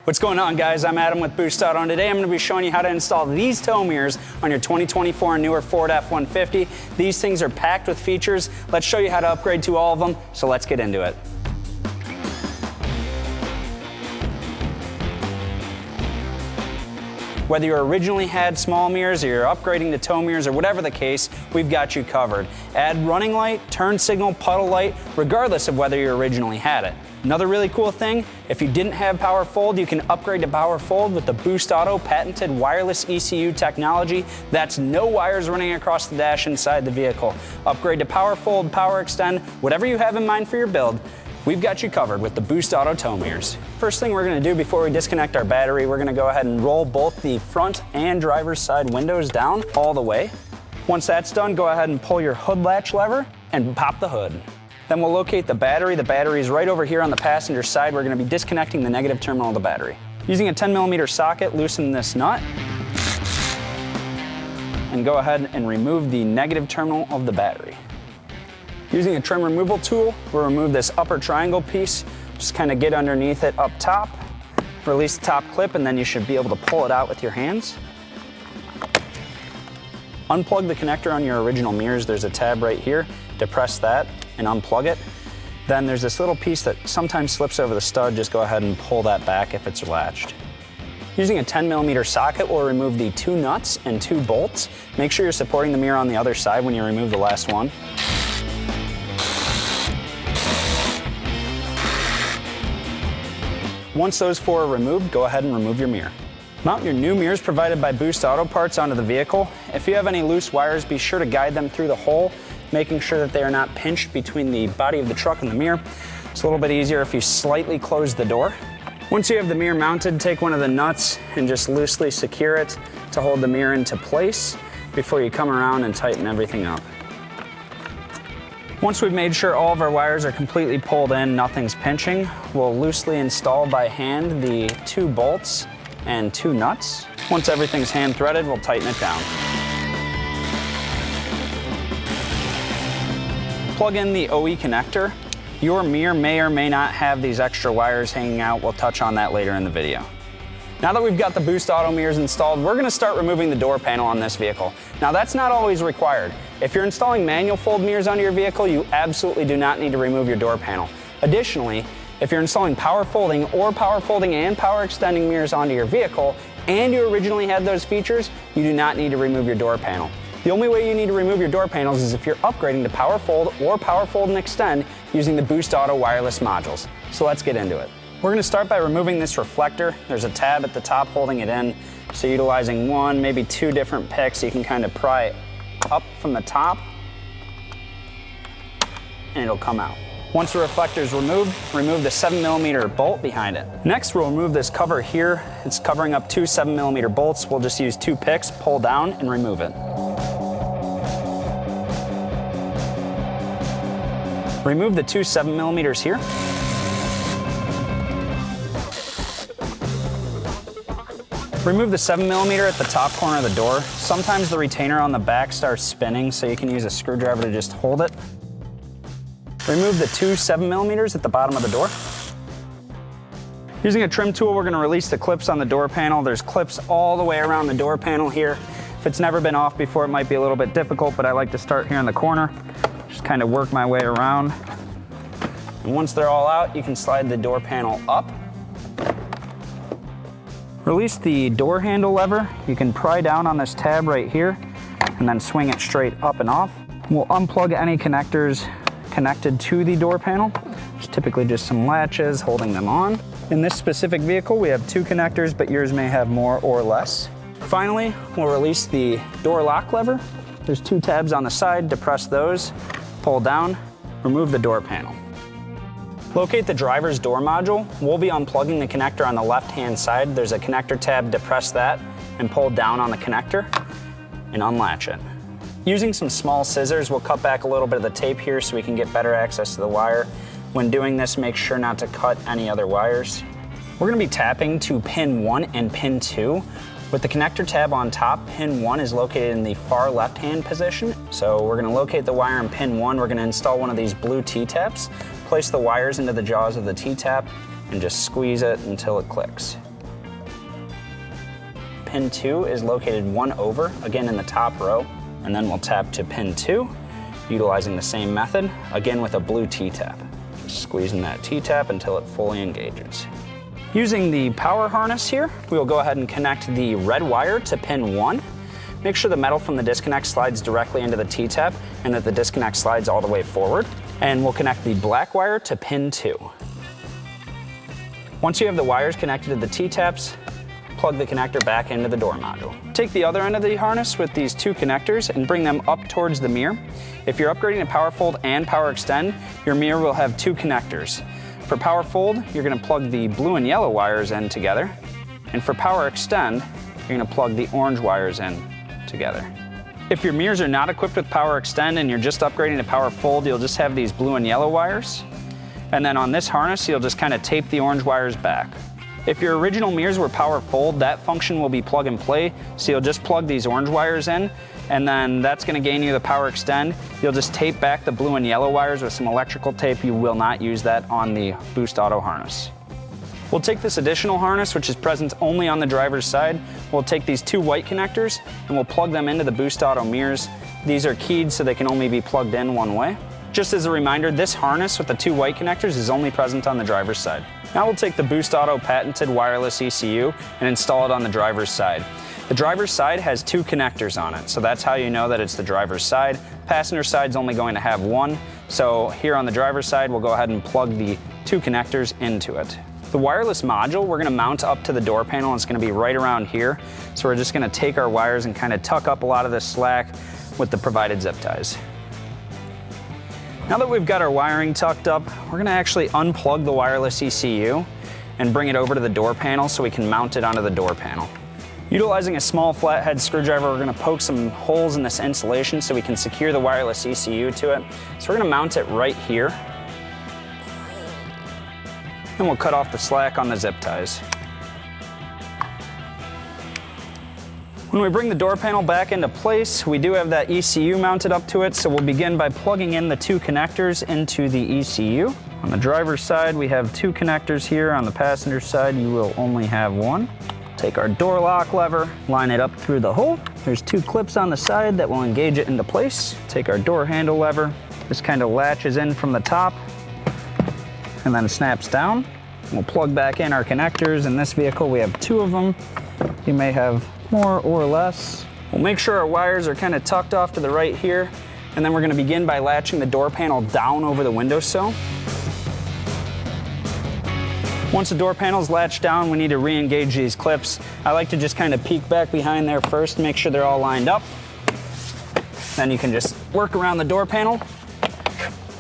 What's going on, guys? I'm Adam with Boost Auto, and today I'm going to be showing you how to install these tow mirrors on your 2024 and newer Ford F-150. These things are packed with features. Let's show you how to upgrade to all of them, so let's get into it. Whether you originally had small mirrors or you're upgrading to tow mirrors or whatever the case, we've got you covered. Add running light, turn signal, puddle light, regardless of whether you originally had it. Another really cool thing, if you didn't have Power Fold, you can upgrade to Power Fold with the Boost Auto patented wireless ECU technology. That's no wires running across the dash inside the vehicle. Upgrade to Power Fold, Power Extend, whatever you have in mind for your build, we've got you covered with the Boost Auto tow mirrors. First thing we're going to do before we disconnect our battery, we're going to go ahead and roll both the front and driver's side windows down all the way. Once that's done, go ahead and pull your hood latch lever and pop the hood. Then we'll locate the battery. The battery is right over here on the passenger side. We're going to be disconnecting the negative terminal of the battery. Using a 10mm socket, loosen this nut and go ahead and remove the negative terminal of the battery. Using a trim removal tool, we'll remove this upper triangle piece. Just kind of get underneath it up top, release the top clip, and then you should be able to pull it out with your hands. Unplug the connector on your original mirrors. There's a tab right here. Depress that and unplug it. Then there's this little piece that sometimes slips over the stud. Just go ahead and pull that back if it's latched. Using a 10mm socket, we'll remove the 2 nuts and 2 bolts. Make sure you're supporting the mirror on the other side when you remove the last one. Once those 4 are removed, go ahead and remove your mirror. Mount your new mirrors provided by Boost Auto Parts onto the vehicle. If you have any loose wires, be sure to guide them through the hole, making sure that they are not pinched between the body of the truck and the mirror. It's a little bit easier if you slightly close the door. Once you have the mirror mounted, take one of the nuts and just loosely secure it to hold the mirror into place before you come around and tighten everything up. Once we've made sure all of our wires are completely pulled in, nothing's pinching, we'll loosely install by hand the 2 bolts and 2 nuts. Once everything's hand threaded, we'll tighten it down. Plug in the OE connector. Your mirror may or may not have these extra wires hanging out. We'll touch on that later in the video. Now that we've got the Boost Auto mirrors installed, we're going to start removing the door panel on this vehicle. Now that's not always required. If you're installing manual fold mirrors onto your vehicle, you absolutely do not need to remove your door panel. Additionally, if you're installing power folding or power folding and power extending mirrors onto your vehicle, and you originally had those features, you do not need to remove your door panel. The only way you need to remove your door panels is if you're upgrading to Power Fold or Power Fold and Extend using the Boost Auto wireless modules. So let's get into it. We're going to start by removing this reflector. There's a tab at the top holding it in. So utilizing 1, maybe 2 different picks, you can kind of pry it up from the top and it'll come out. Once the reflector is removed, remove the 7mm bolt behind it. Next, we'll remove this cover here. It's covering up 2 7mm bolts. We'll just use 2 picks, pull down, and remove it. Remove the 2 7mm here. Remove the 7mm at the top corner of the door. Sometimes the retainer on the back starts spinning, so you can use a screwdriver to just hold it. Remove the 2 7mm at the bottom of the door. Using a trim tool, we're going to release the clips on the door panel. There's clips all the way around the door panel here. If it's never been off before, it might be a little bit difficult, but I like to start here in the corner. Just kind of work my way around. And once they're all out, you can slide the door panel up. Release the door handle lever. You can pry down on this tab right here and then swing it straight up and off. We'll unplug any connectors connected to the door panel. There's typically just some latches holding them on. In this specific vehicle, we have 2 connectors, but yours may have more or less. Finally, we'll release the door lock lever. There's 2 tabs on the side. Depress those, pull down, remove the door panel. Locate the driver's door module. We'll be unplugging the connector on the left-hand side. There's a connector tab, depress that, and pull down on the connector and unlatch it. Using some small scissors, we'll cut back a little bit of the tape here so we can get better access to the wire. When doing this, make sure not to cut any other wires. We're going to be tapping to pin 1 and pin 2. With the connector tab on top, pin 1 is located in the far left-hand position. So we're going to locate the wire in pin 1. We're going to install one of these blue T-taps, place the wires into the jaws of the T-tap, and just squeeze it until it clicks. pin 2 is located one over, again in the top row, and then we'll tap to pin 2, utilizing the same method, again with a blue T-tap. Squeezing that T-tap until it fully engages. Using the power harness here, we will go ahead and connect the red wire to pin 1. Make sure the metal from the disconnect slides directly into the T-tap and that the disconnect slides all the way forward. And we'll connect the black wire to pin 2. Once you have the wires connected to the T-taps, plug the connector back into the door module. Take the other end of the harness with these two connectors and bring them up towards the mirror. If you're upgrading to Power Fold and Power Extend, your mirror will have two connectors. For Power Fold, you're going to plug the blue and yellow wires in together. And for Power Extend, you're going to plug the orange wires in together. If your mirrors are not equipped with Power Extend and you're just upgrading to Power Fold, you'll just have these blue and yellow wires. And then on this harness, you'll just kind of tape the orange wires back. If your original mirrors were Power Fold, that function will be plug and play, so you'll just plug these orange wires in, and then that's going to gain you the Power Extend. You'll just tape back the blue and yellow wires with some electrical tape. You will not use that on the Boost Auto harness. We'll take this additional harness, which is present only on the driver's side. We'll take these two white connectors and we'll plug them into the Boost Auto mirrors. These are keyed so they can only be plugged in one way. Just as a reminder, this harness with the two white connectors is only present on the driver's side. Now we'll take the Boost Auto patented wireless ECU and install it on the driver's side. The driver's side has two connectors on it, so that's how you know that it's the driver's side. Passenger side's only going to have one, so here on the driver's side, we'll go ahead and plug the two connectors into it. The wireless module, we're gonna mount up to the door panel, and it's gonna be right around here. So we're just gonna take our wires and kind of tuck up a lot of this slack with the provided zip ties. Now that we've got our wiring tucked up, we're gonna actually unplug the wireless ECU and bring it over to the door panel so we can mount it onto the door panel. Utilizing a small flathead screwdriver, we're gonna poke some holes in this insulation so we can secure the wireless ECU to it. So we're gonna mount it right here. And we'll cut off the slack on the zip ties. When we bring the door panel back into place, we do have that ECU mounted up to it, so we'll begin by plugging in the two connectors into the ECU. On the driver's side, we have two connectors here. On the passenger side, you will only have one. Take our door lock lever, line it up through the hole. There's two clips on the side that will engage it into place. Take our door handle lever. This kind of latches in from the top and then snaps down. We'll plug back in our connectors. In this vehicle, we have two of them. You may have more or less. We'll make sure our wires are kind of tucked off to the right here, and then we're going to begin by latching the door panel down over the windowsill. Once the door panel's latched down, we need to re-engage these clips. I like to just kind of peek back behind there first, make sure they're all lined up. Then you can just work around the door panel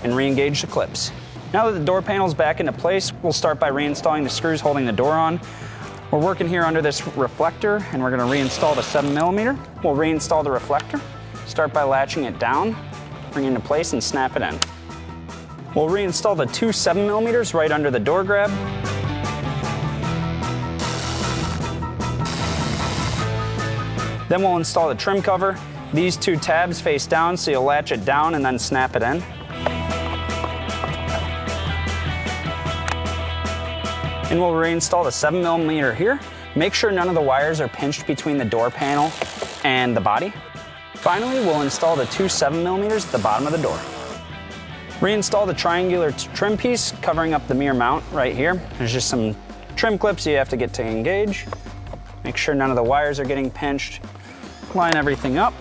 and re-engage the clips. Now that the door panel's back into place, we'll start by reinstalling the screws holding the door on. We're working here under this reflector, and we're going to reinstall the 7mm. We'll reinstall the reflector. Start by latching it down, bring it into place, and snap it in. We'll reinstall the two 7mm right under the door grab. Then we'll install the trim cover. These two tabs face down, so you'll latch it down and then snap it in. And we'll reinstall the 7mm here. Make sure none of the wires are pinched between the door panel and the body. Finally, we'll install the two 7mm at the bottom of the door. Reinstall the triangular trim piece covering up the mirror mount right here. There's just some trim clips you have to get to engage. Make sure none of the wires are getting pinched. Line everything up.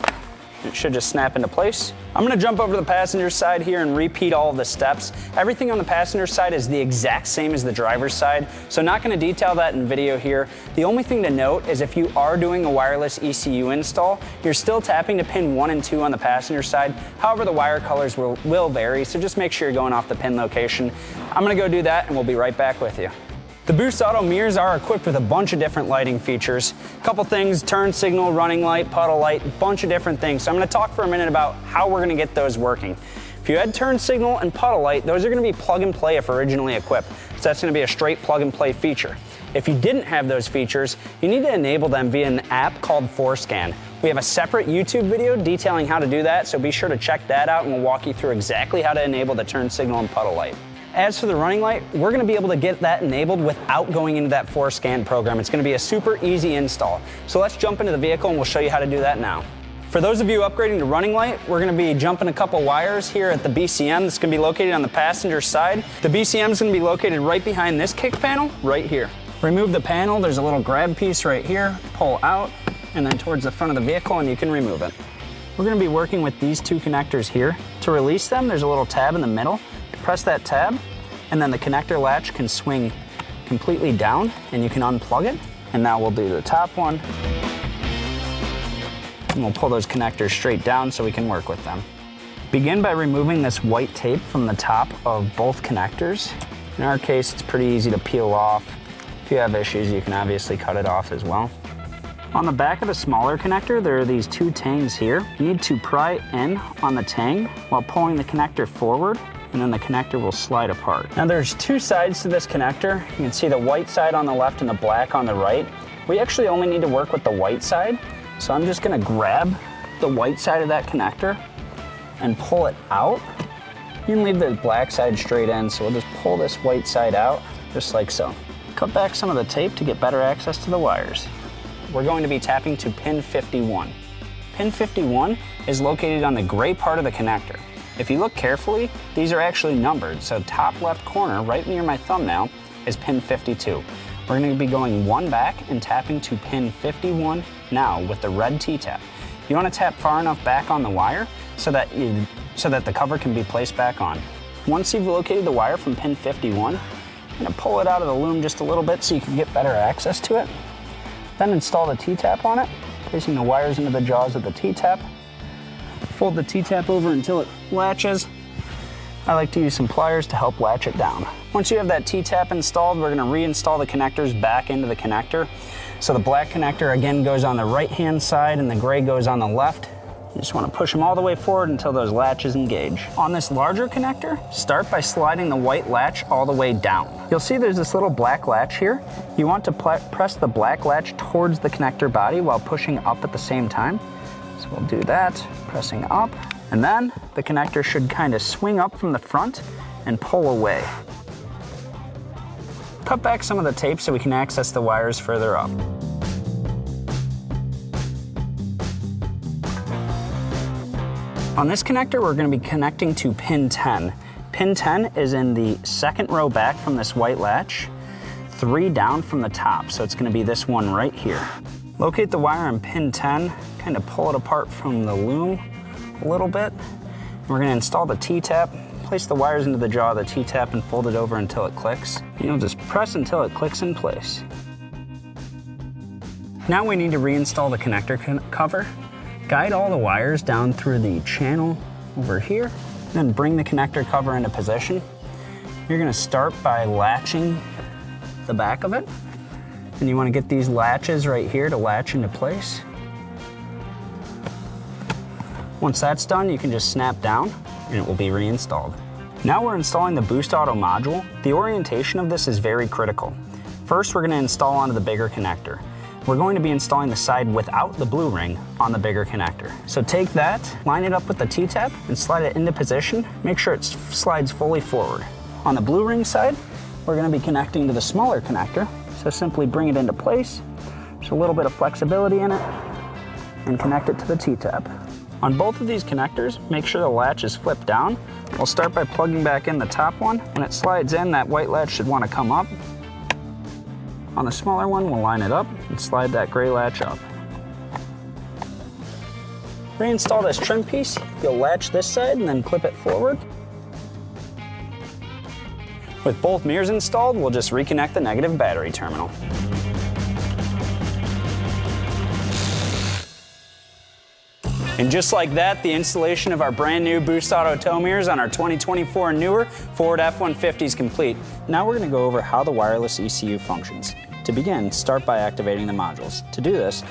It should just snap into place. I'm gonna jump over to the passenger side here and repeat all of the steps. Everything on the passenger side is the exact same as the driver's side, so not gonna detail that in video here. The only thing to note is if you are doing a wireless ECU install, you're still tapping to pin 1 and 2 on the passenger side. However, the wire colors will vary, so just make sure you're going off the pin location. I'm gonna go do that and we'll be right back with you. The Boost Auto mirrors are equipped with a bunch of different lighting features. A couple things, turn signal, running light, puddle light, a bunch of different things. So I'm gonna talk for a minute about how we're gonna get those working. If you had turn signal and puddle light, those are gonna be plug and play if originally equipped. So that's gonna be a straight plug and play feature. If you didn't have those features, you need to enable them via an app called ForScan. We have a separate YouTube video detailing how to do that, so be sure to check that out and we'll walk you through exactly how to enable the turn signal and puddle light. As for the running light, we're gonna be able to get that enabled without going into that force scan program. It's gonna be a super easy install. So let's jump into the vehicle and we'll show you how to do that now. For those of you upgrading to running light, we're gonna be jumping a couple wires here at the BCM. That's gonna be located on the passenger side. The BCM is gonna be located right behind this kick panel, right here. Remove the panel, there's a little grab piece right here, pull out, and then towards the front of the vehicle, and you can remove it. We're gonna be working with these two connectors here. To release them, there's a little tab in the middle. Press that tab, and then the connector latch can swing completely down, and you can unplug it. And now we'll do the top one. And we'll pull those connectors straight down so we can work with them. Begin by removing this white tape from the top of both connectors. In our case, it's pretty easy to peel off. If you have issues, you can obviously cut it off as well. On the back of the smaller connector, there are these two tangs here. You need to pry in on the tang while pulling the connector forward, and then the connector will slide apart. Now there's two sides to this connector. You can see the white side on the left and the black on the right. We actually only need to work with the white side, so I'm just gonna grab the white side of that connector and pull it out. You can leave the black side straight in, so we'll just pull this white side out, just like so. Cut back some of the tape to get better access to the wires. We're going to be tapping to pin 51. Pin 51 is located on the gray part of the connector. If you look carefully, these are actually numbered, so top left corner, right near my thumbnail, is pin 52. We're going to be going one back and tapping to pin 51 now with the red T-tap. You want to tap far enough back on the wire so that the cover can be placed back on. Once you've located the wire from pin 51, I'm going to pull it out of the loom just a little bit so you can get better access to it. Then install the T-tap on it, placing the wires into the jaws of the T-tap. Fold the T-tap over until it latches. I like to use some pliers to help latch it down. Once you have that T-tap installed, we're going to reinstall the connectors back into the connector. So the black connector again goes on the right-hand side and the gray goes on the left. You just want to push them all the way forward until those latches engage. On this larger connector, start by sliding the white latch all the way down. You'll see there's this little black latch here. You want to press the black latch towards the connector body while pushing up at the same time. So we'll do that, pressing up, and then the connector should kind of swing up from the front and pull away. Cut back some of the tape so we can access the wires further up. On this connector, we're going to be connecting to pin 10. Pin 10 is in the second row back from this white latch, 3 down from the top, so it's going to be this one right here. Locate the wire on pin 10, kind of pull it apart from the loom a little bit. We're going to install the T-tap, place the wires into the jaw of the T-tap and fold it over until it clicks. You'll just press until it clicks in place. Now we need to reinstall the connector cover. Guide all the wires down through the channel over here, then bring the connector cover into position. You're going to start by latching the back of it, and you want to get these latches right here to latch into place. Once that's done, you can just snap down and it will be reinstalled. Now we're installing the Boost Auto module. The orientation of this is very critical. First, we're going to install onto the bigger connector. We're going to be installing the side without the blue ring on the bigger connector. So take that, line it up with the T-tap, and slide it into position. Make sure it slides fully forward. On the blue ring side, we're going to be connecting to the smaller connector. So simply bring it into place. There's a little bit of flexibility in it, and connect it to the T-tap. On both of these connectors, make sure the latch is flipped down. We'll start by plugging back in the top one. When it slides in, that white latch should want to come up. On the smaller one, we'll line it up and slide that gray latch up. Reinstall this trim piece. You'll latch this side and then clip it forward. With both mirrors installed, we'll just reconnect the negative battery terminal. And just like that, the installation of our brand new Boost Auto tow mirrors on our 2024 and newer Ford F-150 is complete. Now we're going to go over how the wireless ECU functions. To begin, start by activating the modules. To do this,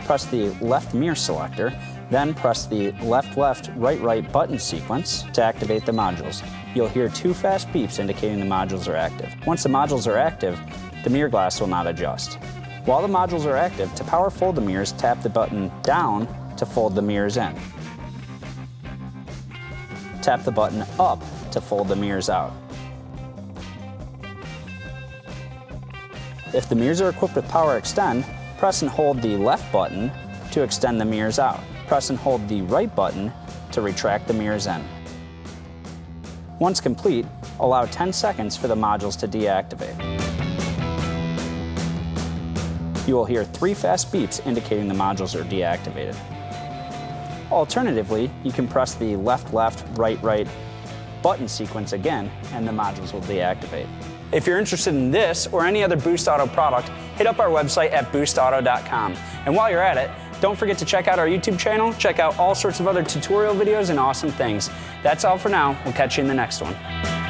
press the left mirror selector, then press the left-left, right-right button sequence to activate the modules. You'll hear 2 fast beeps indicating the modules are active. Once the modules are active, the mirror glass will not adjust. While the modules are active, to power fold the mirrors, tap the button down to fold the mirrors in. Tap the button up to fold the mirrors out. If the mirrors are equipped with Power Extend, press and hold the left button to extend the mirrors out. Press and hold the right button to retract the mirrors in. Once complete, allow 10 seconds for the modules to deactivate. You will hear 3 fast beeps indicating the modules are deactivated. Alternatively, you can press the left, left, right, right button sequence again, and the modules will deactivate. If you're interested in this or any other Boost Auto product, hit up our website at boostauto.com. And while you're at it, don't forget to check out our YouTube channel, check out all sorts of other tutorial videos and awesome things. That's all for now. We'll catch you in the next one.